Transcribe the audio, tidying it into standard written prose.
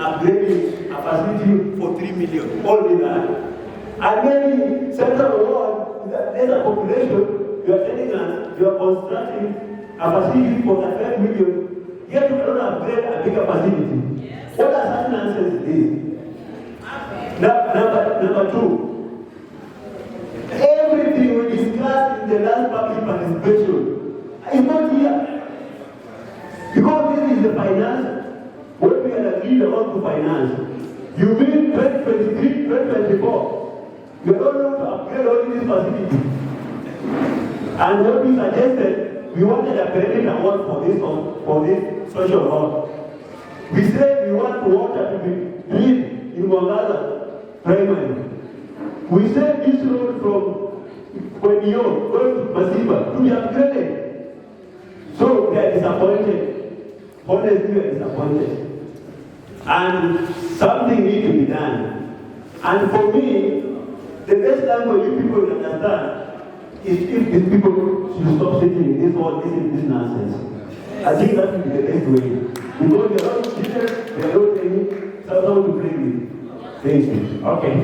upgrading a facility for 3 million. Only that. And maybe central world, there's a population, you are telling us you are constructing a facility for 5 million, yet you cannot upgrade a bigger facility. Yes. What does that nonsense is? Number two, everything we discussed in the last public participation is not here. Because this is the finance, what we are agreed on to finance. You mean 2023, 2024. We are not going to upgrade all these facilities. And what we suggested, we wanted a credit award for this social hall. We said we want water to be clean in Mwangaza primary. We said this road from Kwenyo going to Masiba to be upgraded. So we are disappointed. Honestly, we are disappointed. And something needs to be done. And for me, the best language you people will understand is if these people should stop sitting in this hall, this nonsense. I think that will be the best way. Because they are not children, they are not training, someone to play with. Thank you. Okay.